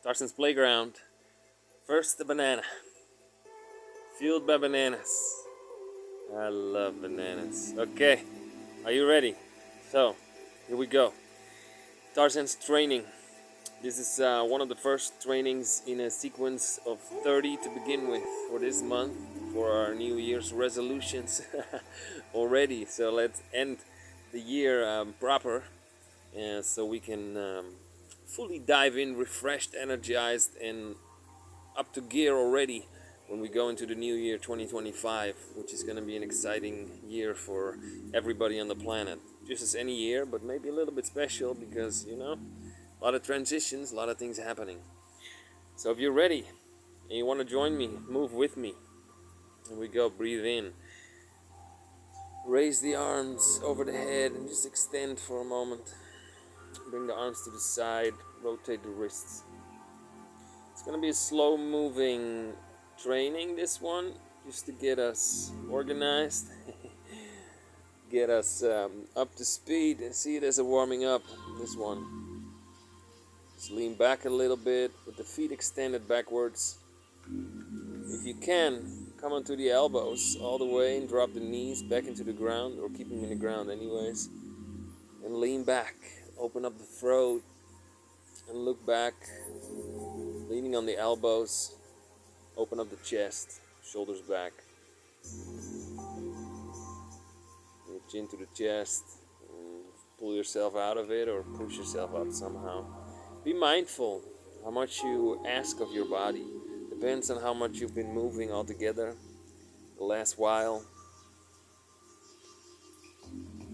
Tarzan's playground. First the banana. Fueled by bananas. I love bananas. Okay, are you ready? So, here we go. Tarzan's training. This is one of the first trainings in a sequence of 30 to begin with for this month for our New Year's resolutions already. So let's end the year proper, so we can fully dive in, refreshed, energized, and up to gear already when we go into the new year 2025, which is going to be an exciting year for everybody on the planet. Just as any year, but maybe a little bit special because, a lot of transitions, a lot of things happening. So if you're ready and you want to join me, move with me. Here we go. Breathe in. Raise the arms over the head and just extend for a moment. Bring the arms to the side. Rotate the wrists. It's going to be a slow moving training, this one, just to get us organized, get us up to speed, and see it as a warming up, this one. Just lean back a little bit with the feet extended backwards. If you can, come onto the elbows all the way and drop the knees back into the ground, or keep them in the ground anyways. And lean back, open up the throat, and look back, leaning on the elbows. Open up the chest, shoulders back. Reach into the chest, pull yourself out of it or push yourself up somehow. Be mindful how much you ask of your body. Depends on how much you've been moving altogether the last while.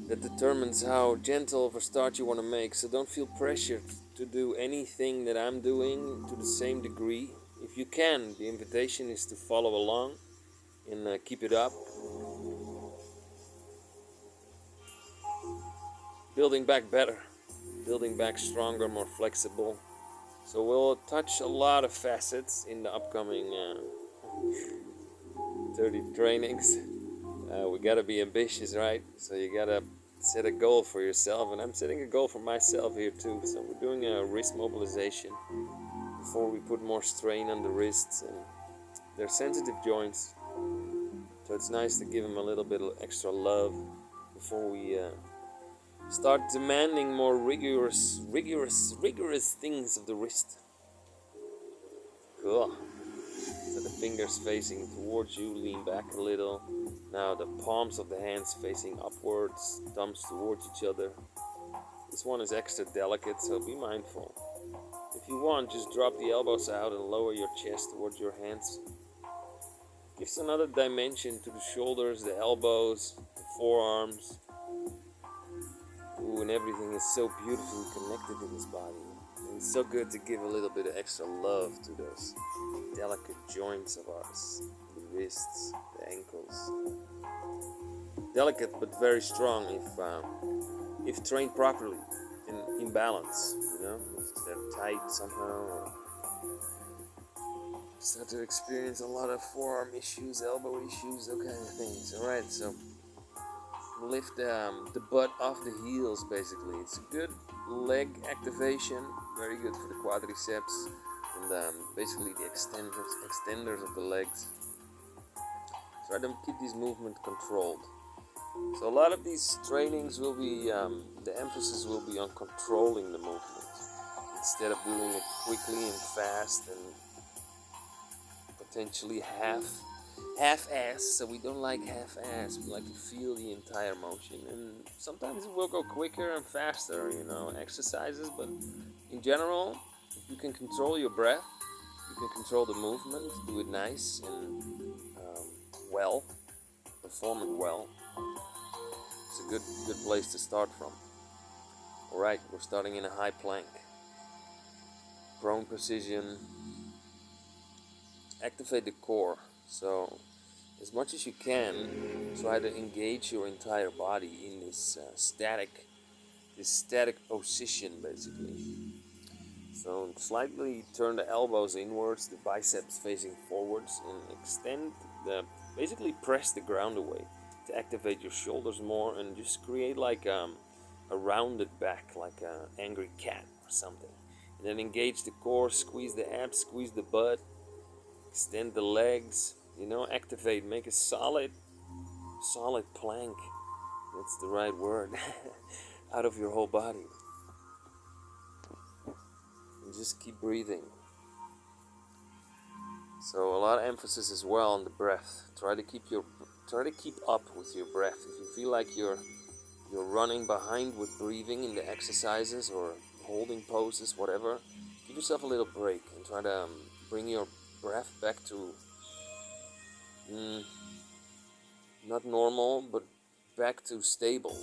That determines how gentle of a start you want to make. So don't feel pressured to do anything that I'm doing to the same degree. If you can, the invitation is to follow along and keep it up. Building back better, building back stronger, more flexible. So we'll touch a lot of facets in the upcoming 30 trainings. We gotta be ambitious, right? So you gotta set a goal for yourself, and I'm setting a goal for myself here too. So we're doing a wrist mobilization before we put more strain on the wrists, and they're sensitive joints, so it's nice to give them a little bit of extra love before we start demanding more rigorous things of the wrist. Cool. So the fingers facing towards you, lean back a little. Now the palms of the hands facing upwards, thumbs towards each other. This one is extra delicate, so be mindful. If you want, just drop the elbows out and lower your chest towards your hands. Gives another dimension to the shoulders, the elbows, the forearms. Ooh, and everything is so beautifully connected in this body. And it's so good to give a little bit of extra love to those delicate joints of ours. The wrists, the ankles. Delicate but very strong if trained properly and in balance, if they're tight somehow, or start to experience a lot of forearm issues, elbow issues, those kind of things. Alright, so lift the butt off the heels, basically. It's a good leg activation, very good for the quadriceps and basically the extenders of the legs. Try to keep these movements controlled. So a lot of these trainings will be, the emphasis will be on controlling the movement instead of doing it quickly and fast and potentially half-ass. So we don't like half-ass. We like to feel the entire motion, and sometimes it will go quicker and faster, exercises. But in general, if you can control your breath, you can control the movement, do it nice and well, perform it well. It's a good place to start from. Alright, we're starting in a high plank. Prone position. Activate the core. So, as much as you can, try to engage your entire body in this static position, basically. So, slightly turn the elbows inwards, the biceps facing forwards, and extend basically press the ground away to activate your shoulders more, and just create like a rounded back, like an angry cat or something. Then engage the core, squeeze the abs, squeeze the butt, extend the legs, activate, make a solid plank. That's the right word. Out of your whole body. And just keep breathing. So a lot of emphasis as well on the breath. Try to keep up with your breath. If you feel like you're running behind with breathing in the exercises or holding poses, whatever, give yourself a little break and try to bring your breath back to not normal, but back to stable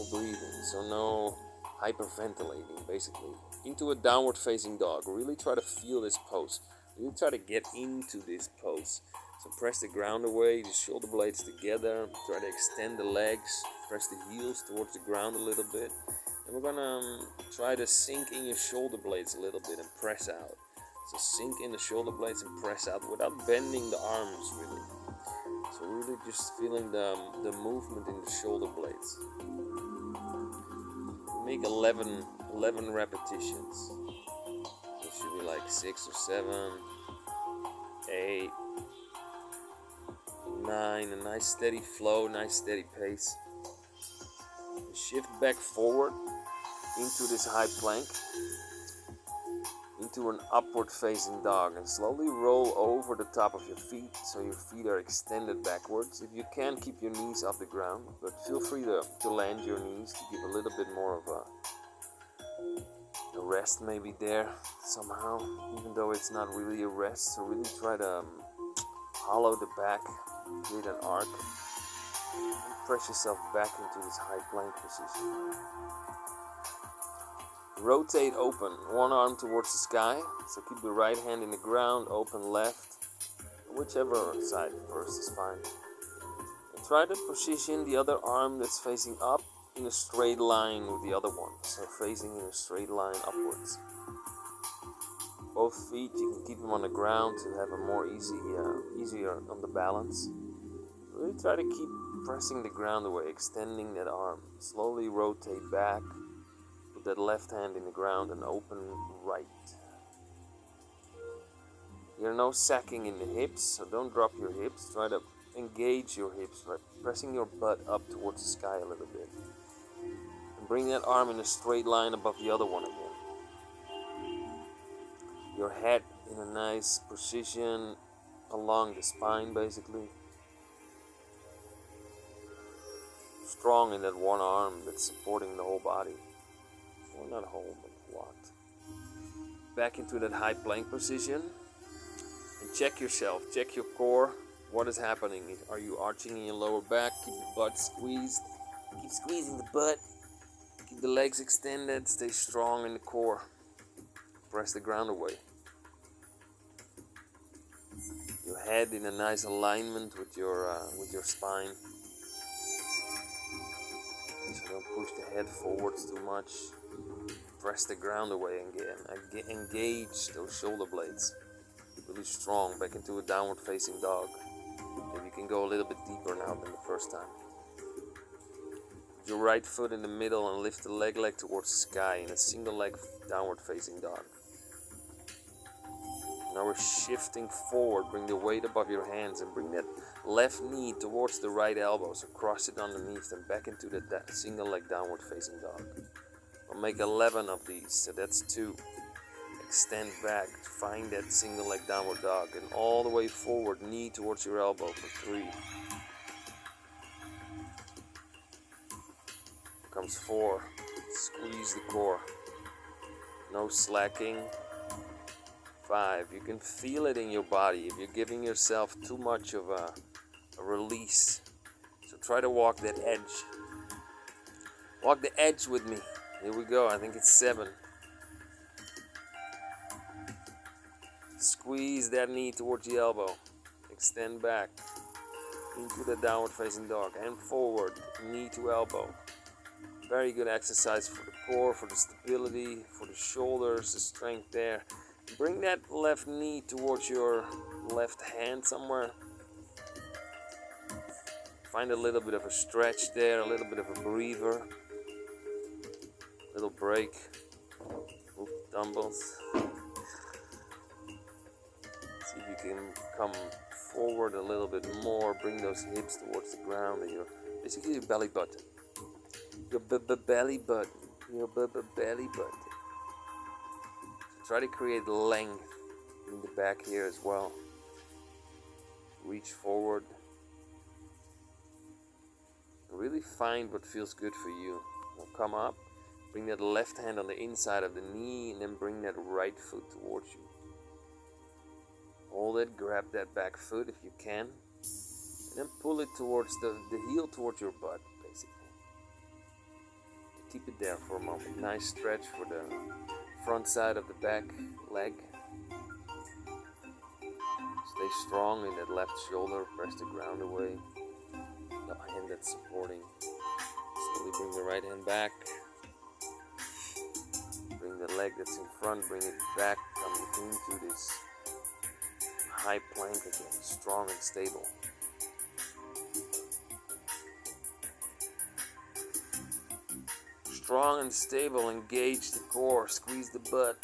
breathing. So no hyperventilating, basically. Into a downward facing dog. Really try to feel this pose. Really try to get into this pose. So press the ground away, the shoulder blades together. Try to extend the legs. Press the heels towards the ground a little bit. And we're gonna try to sink in your shoulder blades a little bit and press out. So sink in the shoulder blades and press out without bending the arms really. So really just feeling the movement in the shoulder blades. Make 11 repetitions. It should be like 6 or 7, 8, 9. A nice steady flow, nice steady pace. Shift back forward into this high plank, into an upward facing dog, and slowly roll over the top of your feet so your feet are extended backwards. If you can, keep your knees off the ground, but feel free to land your knees to give a little bit more of a rest maybe there somehow, even though it's not really a rest. So really try to hollow the back, create an arc, and press yourself back into this high plank position. Rotate open, one arm towards the sky, so keep the right hand in the ground, open left, whichever side first is fine. And try to position the other arm that's facing up in a straight line with the other one, so facing in a straight line upwards. Both feet, you can keep them on the ground to have a more easier on the balance. Really try to keep pressing the ground away, extending that arm. Slowly rotate back. That left hand in the ground and open right. You're no sacking in the hips, so don't drop your hips. Try to engage your hips by pressing your butt up towards the sky a little bit. And bring that arm in a straight line above the other one again. Your head in a nice position along the spine, basically. Strong in that one arm that's supporting the whole body. Well, not whole, but a lot. Back into that high plank position. And check yourself, check your core. What is happening? Are you arching in your lower back? Keep the butt squeezed. Keep squeezing the butt. Keep the legs extended. Stay strong in the core. Press the ground away. Your head in a nice alignment with your spine. So don't push the head forwards too much. Press the ground away again. Engage those shoulder blades. Really strong. Back into a downward facing dog. Maybe you can go a little bit deeper now than the first time. Put your right foot in the middle and lift the leg towards the sky in a single leg downward facing dog. Now we're shifting forward. Bring the weight above your hands and bring that left knee towards the right elbow. So cross it underneath and back into that single leg downward facing dog. We'll make 11 of these, so that's 2. Extend back, find that single leg downward dog, and all the way forward, knee towards your elbow for 3. Here comes 4. Squeeze the core. No slacking. 5. You can feel it in your body if you're giving yourself too much of a release. So try to walk that edge. Walk the edge with me. Here we go. I think it's 7. Squeeze that knee towards the elbow. Extend back into the downward facing dog and forward, knee to elbow. Very good exercise for the core, for the stability, for the shoulders, the strength there. Bring that left knee towards your left hand somewhere. Find a little bit of a stretch there, a little bit of a breather. Little break. Move the dumbbells. See if you can come forward a little bit more. Bring those hips towards the ground and basically your belly button. Your belly button. Your belly button. So try to create length in the back here as well. Reach forward. Really find what feels good for you. Now come up. Bring that left hand on the inside of the knee and then bring that right foot towards you. Hold it, grab that back foot if you can. And then pull it towards the heel towards your butt, basically. Keep it there for a moment. Nice stretch for the front side of the back leg. Stay strong in that left shoulder. Press the ground away. The hand that's supporting. Slowly bring the right hand back. Bring the leg that's in front, bring it back, come into this high plank again, strong and stable. Strong and stable, engage the core, squeeze the butt.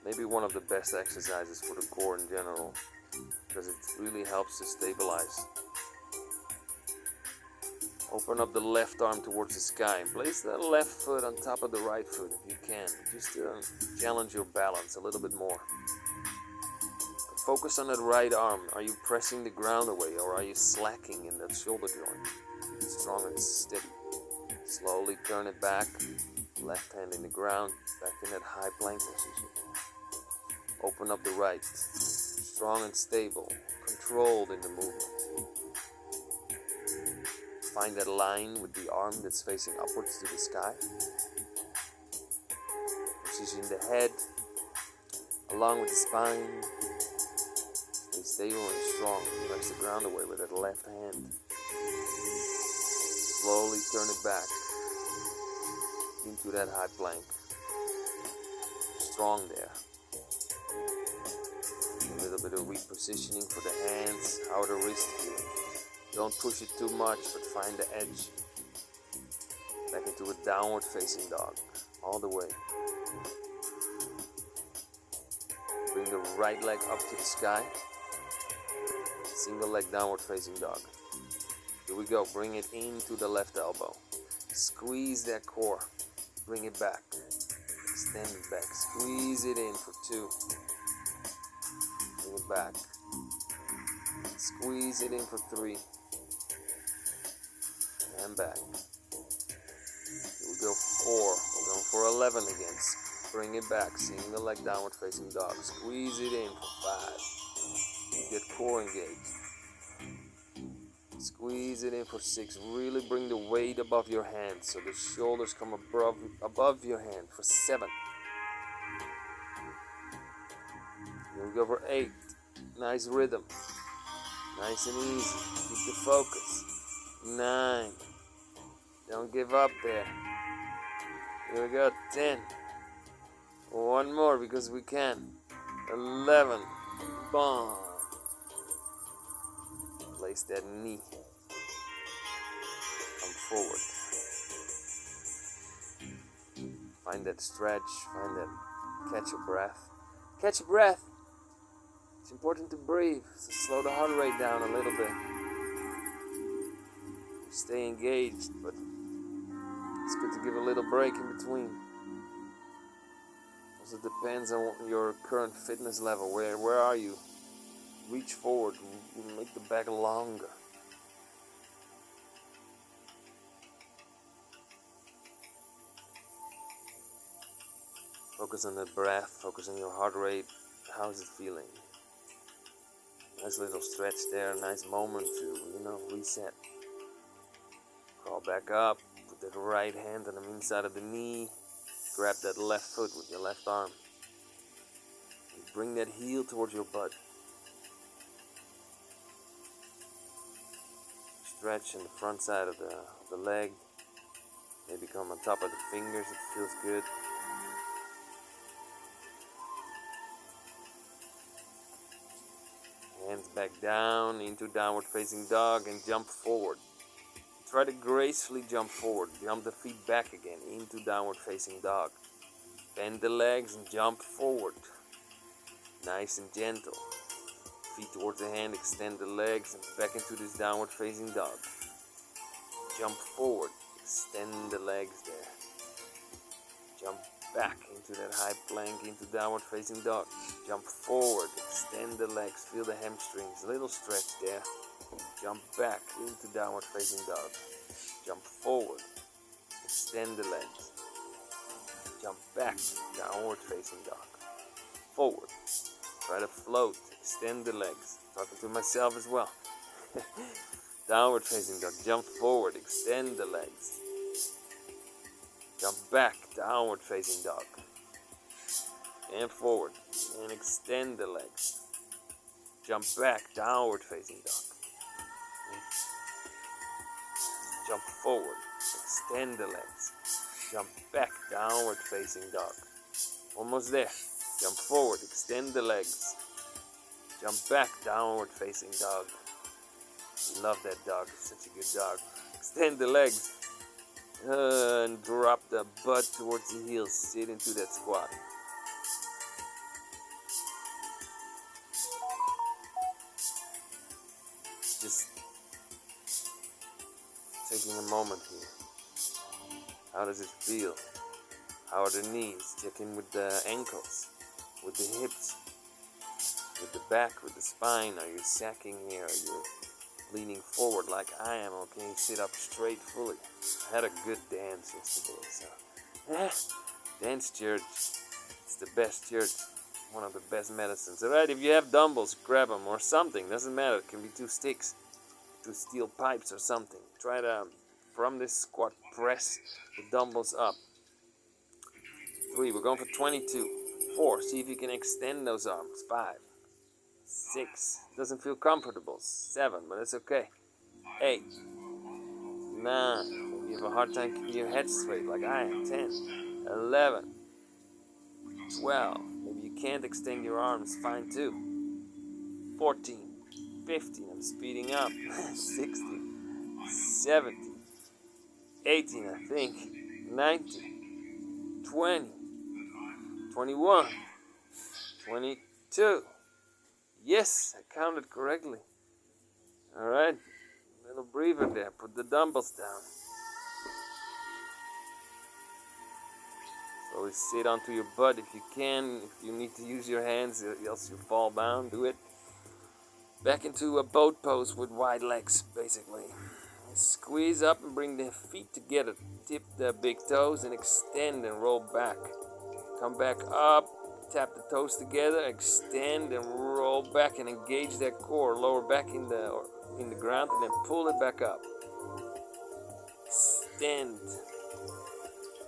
Maybe one of the best exercises for the core in general, because it really helps to stabilize. Open up the left arm towards the sky. Place the left foot on top of the right foot if you can, just to challenge your balance a little bit more. Focus on that right arm. Are you pressing the ground away or are you slacking in that shoulder joint? Strong and steady. Slowly turn it back. Left hand in the ground, back in that high plank position. Open up the right. Strong and stable, controlled in the movement. Find that line with the arm that's facing upwards to the sky. Position the head along with the spine. Stay stable and strong. Press the ground away with that left hand. Slowly turn it back into that high plank. Strong there. A little bit of repositioning for the hands, how the wrist feel. Don't push it too much, but find the edge. Back into a downward facing dog, all the way. Bring the right leg up to the sky. Single leg downward facing dog. Here we go, bring it into the left elbow. Squeeze that core, bring it back. Extend it back, squeeze it in for 2. Bring it back. Squeeze it in for 3. And back. Here we go, 4. We're going for 11 again. Bring it back. Single leg downward facing dog. Squeeze it in for 5. Get core engaged. Squeeze it in for 6. Really bring the weight above your hand so the shoulders come above your hand for 7. Here we go for 8. Nice rhythm. Nice and easy. Keep the focus. 9. Don't give up there. Here we go. 10. One more because we can. 11. Boom. Place that knee. Come forward. Find that stretch. Find that catch your breath. Catch your breath. It's important to breathe. So slow the heart rate down a little bit. Stay engaged, but it's good to give a little break in between. Also depends on your current fitness level. Where are you? Reach forward. Make the back longer. Focus on the breath. Focus on your heart rate. How's it feeling? Nice little stretch there. Nice moment to, reset. Crawl back up. Put that right hand on the inside of the knee. Grab that left foot with your left arm. And bring that heel towards your butt. Stretch in the front side of the leg. Maybe come on top of the fingers. It feels good. Hands back down into downward facing dog and jump forward. Try to gracefully jump forward. Jump the feet back again into downward facing dog. Bend the legs and jump forward. Nice and gentle. Feet towards the hand, extend the legs and back into this downward facing dog. Jump forward, extend the legs there. Jump back into that high plank, into downward facing dog. Jump forward, extend the legs, feel the hamstrings, little stretch there. Jump back into downward facing dog. Jump forward, extend the legs. Jump back, downward facing dog. Forward, try to float, extend the legs. Talking to myself as well. Downward facing dog, jump forward, extend the legs. Jump back, downward facing dog. And forward, and extend the legs. Jump back, downward facing dog. Jump forward, extend the legs. Jump back, downward facing dog. Almost there. Jump forward, extend the legs. Jump back, downward facing dog. Love that dog, it's such a good dog. Extend the legs. And drop the butt towards the heels. Sit into that squat. Just taking a moment here. How does it feel? How are the knees? Check in with the ankles, with the hips, with the back, with the spine. Are you sacking here? Are you leaning forward like I am? Or can you sit up straight fully? I had a good dance yesterday, so dance church. It's the best church. One of the best medicines. Alright, if you have dumbbells, grab them or something. Doesn't matter. It can be 2 sticks, 2 steel pipes or something. Try to, from this squat, press the dumbbells up. 3, we're going for 22. 4, see if you can extend those arms. 5, 6, doesn't feel comfortable. 7, but it's okay. 8, 9, maybe you have a hard time keeping your head straight like I am. 10, 11, 12, maybe you can't extend your arms, fine too. 14, 15, I'm speeding up. 16, 17, 18, I think. 19, 20, 21, 22. Yes, I counted correctly. Alright, little breather there. Put the dumbbells down. Slowly sit onto your butt if you can. If you need to use your hands, else you fall down, do it. Back into a boat pose with wide legs, basically. Squeeze up and bring the feet together. Tip the big toes and extend and roll back. Come back up, tap the toes together, extend and roll back and engage that core. Lower back in the ground and then pull it back up. Extend.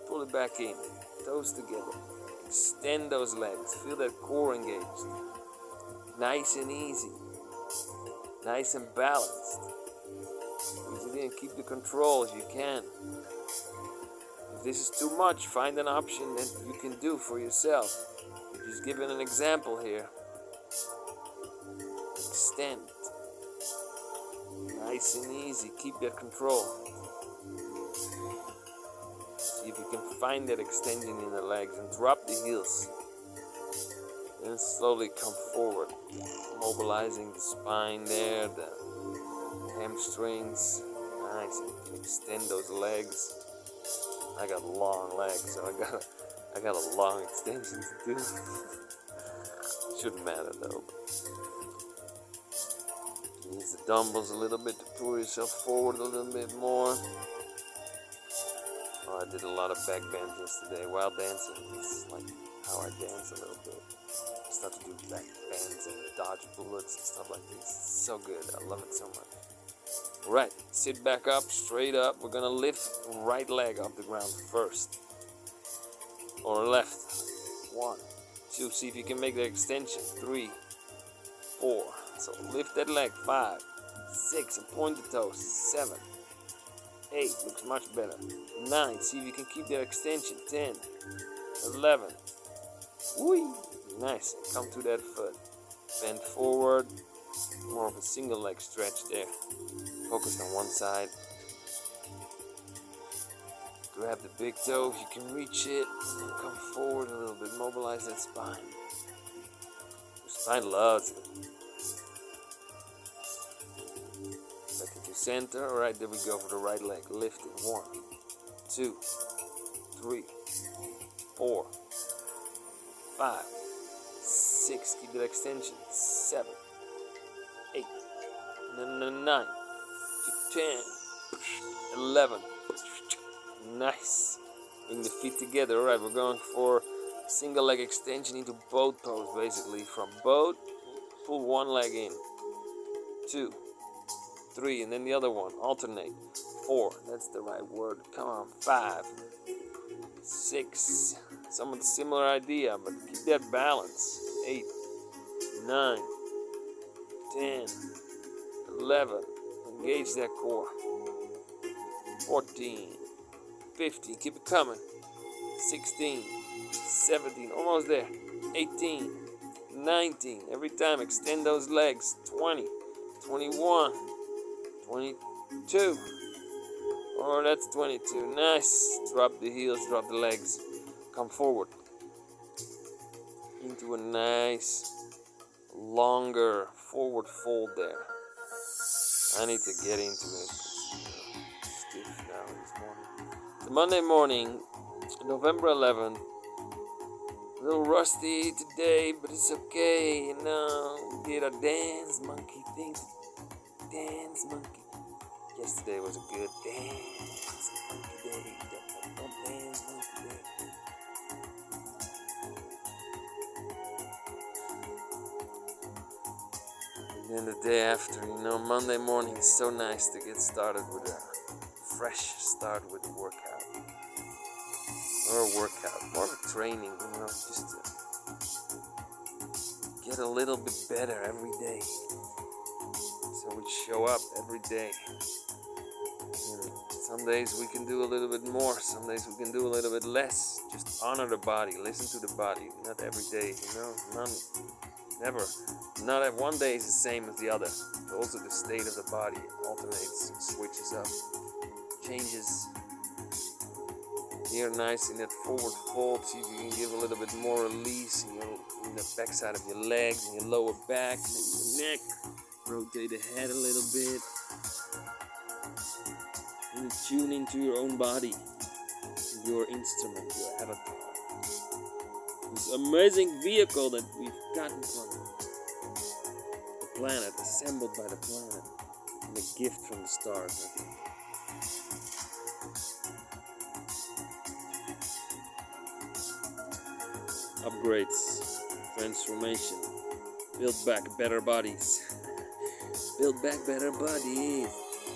Pull it back in. Toes together. Extend those legs. Feel that core engaged. Nice and easy. Nice and balanced. Squeeze it in. Keep the control as you can. If this is too much, find an option that you can do for yourself. I'm just giving an example here. Extend. Nice and easy. Keep that control. See if you can find that extension in the legs and drop the heels. Then slowly come forward, mobilizing the spine there, the hamstrings. Nice, and you can extend those legs. I got long legs, so I got a long extension to do. Shouldn't matter though. Use the dumbbells a little bit to pull yourself forward a little bit more. Oh, I did a lot of back bends yesterday while dancing. It's like how I dance a little bit. I start to do back bends and dodge bullets and stuff like this. It's so good. I love it so much. Right, sit back up, straight up. We're gonna lift right leg off the ground first. Or left. 1, 2, see if you can make the extension. 3, 4. So lift that leg. 5, 6, and point the toes. 7, 8, looks much better. 9, see if you can keep that extension. 10, 11. Whee! Nice, come to that foot. Bend forward. More of a single leg stretch there. Focused on one side. Grab the big toe if you can reach it. And come forward a little bit. Mobilize that spine. Your spine loves it. Back into center. Alright, there we go for the right leg. Lift it. 1, 2, 3, 4, 5, 6. Keep that extension. 7, 8, 9, 10, 11. Nice. Bring the feet together. Alright, we're going for single leg extension into boat pose, basically. From boat, pull one leg in. 2, 3, and then the other one. Alternate. 4, that's the right word. Come on. 5, 6. Somewhat similar idea, but keep that balance. 8, 9, 10, 11. Engage that core. 14, 15. Keep it coming. 16, 17. Almost there. 18, 19. Every time extend those legs. 20, 21, 22. Oh, that's 22. Nice. Drop the heels, drop the legs. Come forward. Into a nice, longer forward fold there. I need to get into it. Stiff now this morning. It's Monday morning, November 11th. A little rusty today, but it's okay, you know. We did a dance monkey thing. Dance monkey. Yesterday was a good dance monkey day. Dance monkey day. And then the day after, you know, Monday morning is so nice to get started with a fresh start with a workout. Or a workout, more of a training, you know, just to get a little bit better every day. So we show up every day. And some days we can do a little bit more, some days we can do a little bit less. Just honor the body, listen to the body. Not every day, you know, never. Not one day is the same as the other. Also the state of the body alternates, switches up, changes. Here nice in that forward fold, see if you can give a little bit more release in the backside of your legs, and your lower back, and your neck. Rotate the head a little bit. And tune into your own body, your instrument, your avatar. This amazing vehicle that we've gotten from the planet, assembled by the planet, and a gift from the stars, I think. Upgrades, transformation, build back better bodies. Build back better bodies.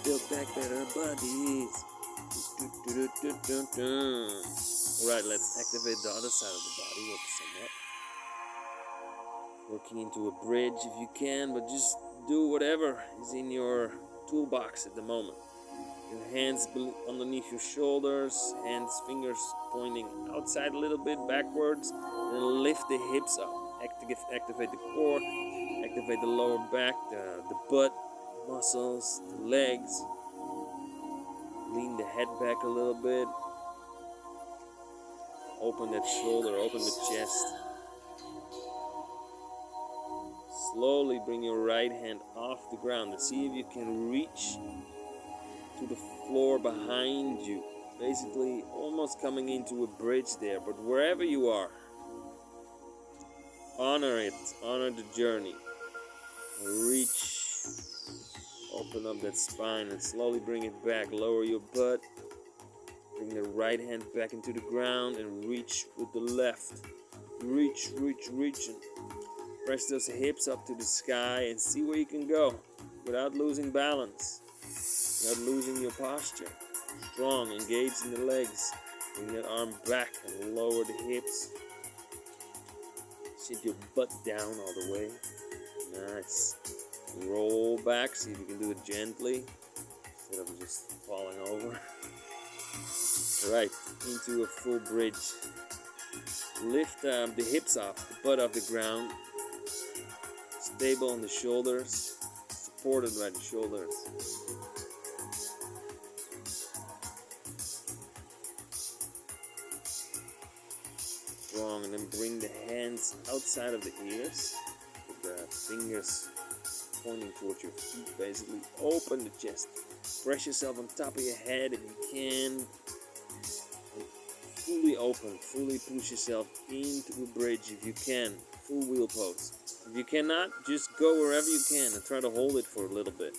Build back better bodies. Alright, let's activate the other side of the body. Work somewhat. Working into a bridge if you can, but just do whatever is in your toolbox at the moment. Your hands underneath your shoulders, fingers pointing outside a little bit, backwards, and lift the hips up. Activate the core, activate the lower back, the butt muscles, the legs. Lean the head back a little bit. Open that shoulder, open the chest. Slowly bring your right hand off the ground and see if you can reach to the floor behind you. Basically almost coming into a bridge there, but wherever you are, honor it, honor the journey. Reach, open up that spine and slowly bring it back. Lower your butt, bring the right hand back into the ground and reach with the left. Reach, and press those hips up to the sky and see where you can go without losing balance. Not losing your posture. Strong, engage in the legs. Bring that arm back and lower the hips. Sit your butt down all the way. Nice. Roll back, see if you can do it gently instead of just falling over. Alright, into a full bridge. Lift the hips off, the butt off the ground. Stable on the shoulders, supported by the shoulders. strong, and then bring the hands outside of the ears with the fingers pointing towards your feet. Basically open the chest, press yourself on top of your head if you can, and fully open, fully push yourself into a bridge if you can. Full wheel pose. If you cannot, just go wherever you can and try to hold it for a little bit.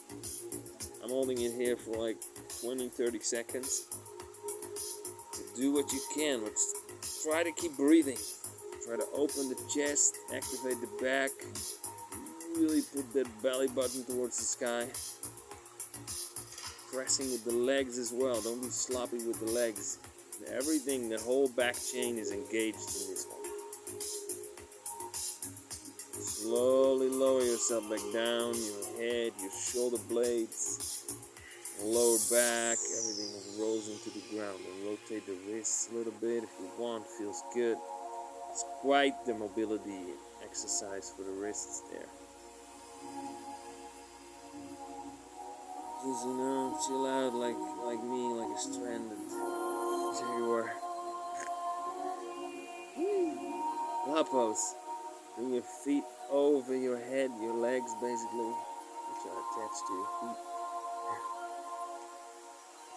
I'm holding it here for like 20-30 seconds. Do what you can, but try to keep breathing. Try to open the chest, activate the back, really put that belly button towards the sky. Pressing with the legs as well, don't be sloppy with the legs. Everything, the whole back chain is engaged in this one. Slowly lower yourself back down, your head, your shoulder blades, lower back, everything rolls into the ground. And rotate the wrists a little bit if you want, feels good. It's quite the mobility exercise for the wrists there. Just, chill out like me, like a stranded. There you are. Cloud pose. Bring your feet over your head, your legs basically, which are attached to your feet.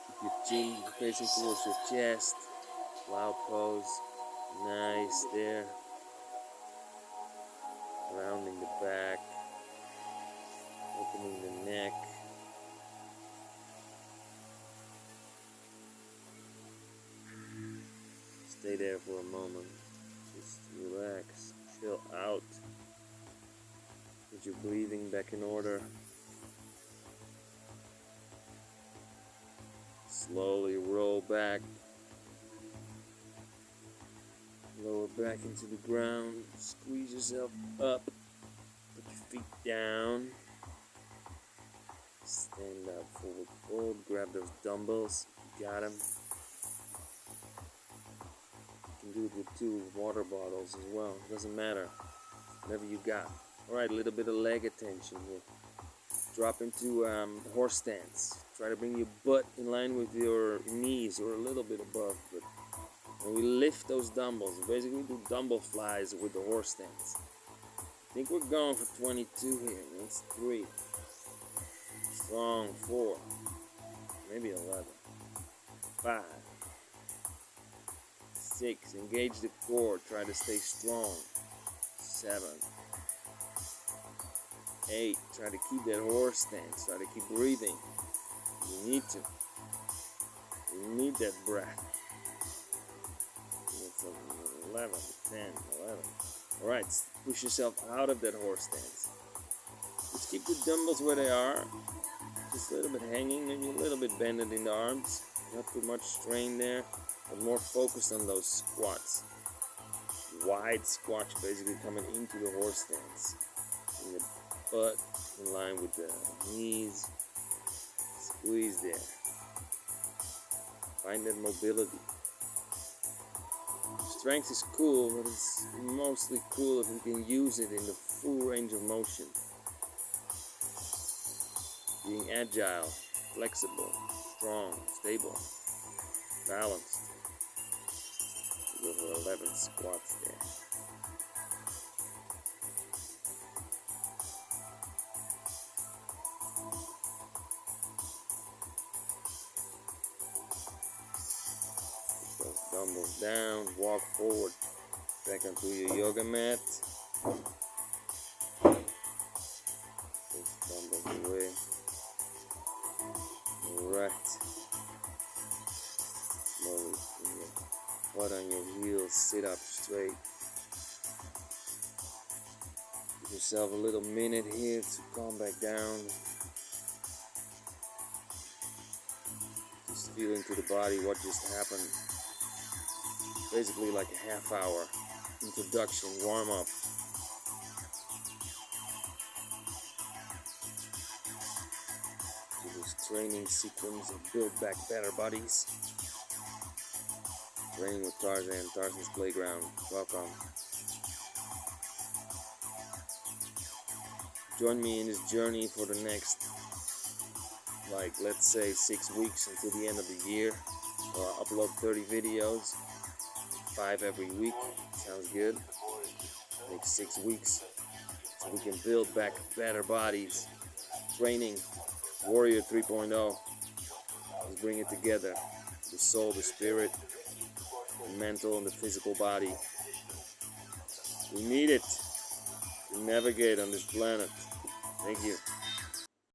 Keep your chin facing towards your chest. Cloud pose. Nice there. Rounding the back. Opening the neck. Stay there for a moment. Just relax. Chill out. Get your breathing back in order. Slowly roll back. Lower back into the ground. Squeeze yourself up. Put your feet down. Stand up, forward fold. Grab those dumbbells. Got them. You can do it with 2 water bottles as well. Doesn't matter. Whatever you got. Alright, a little bit of leg attention here. Drop into horse stance. Try to bring your butt in line with your knees or a little bit above. But when we lift those dumbbells, we basically do dumbbell flies with the horse stance. I think we're going for 22 here. That's 3. Strong. 4. Maybe 11. 5. 6. Engage the core. Try to stay strong. 7. 8. Try to keep that horse stance. Try to keep breathing. You need to. You need that breath. It's 11, 10, 11. Alright, push yourself out of that horse stance. Just keep the dumbbells where they are. Just a little bit hanging, maybe a little bit bended in the arms. Not too much strain there, but more focused on those squats. Wide squats basically coming into the horse stance. And the butt in line with the knees. Squeeze there. Find that mobility. Strength is cool, but it's mostly cool if we can use it in the full range of motion. Being agile, flexible, strong, stable, balanced. We go for 11 squats there. Put those dumbbells down, walk forward, back onto your yoga mat. Those dumbbells away. Alright. Slowly bring your butt on your heels, sit up straight. Give yourself a little minute here to calm back down. Just feel into the body what just happened. Basically like a half-hour introduction, warm-up. Training sequence of Build Back Better Bodies. Training with Tarzan, Tarzan's Playground. Welcome. Join me in this journey for the next, let's say 6 weeks until the end of the year. I'll upload 30 videos. 5 every week. Sounds good. Make 6 weeks so we can build back better bodies. Training Warrior 3.0. Let's bring it together. The soul, the spirit, the mental, and the physical body. We need it to navigate on this planet. Thank you.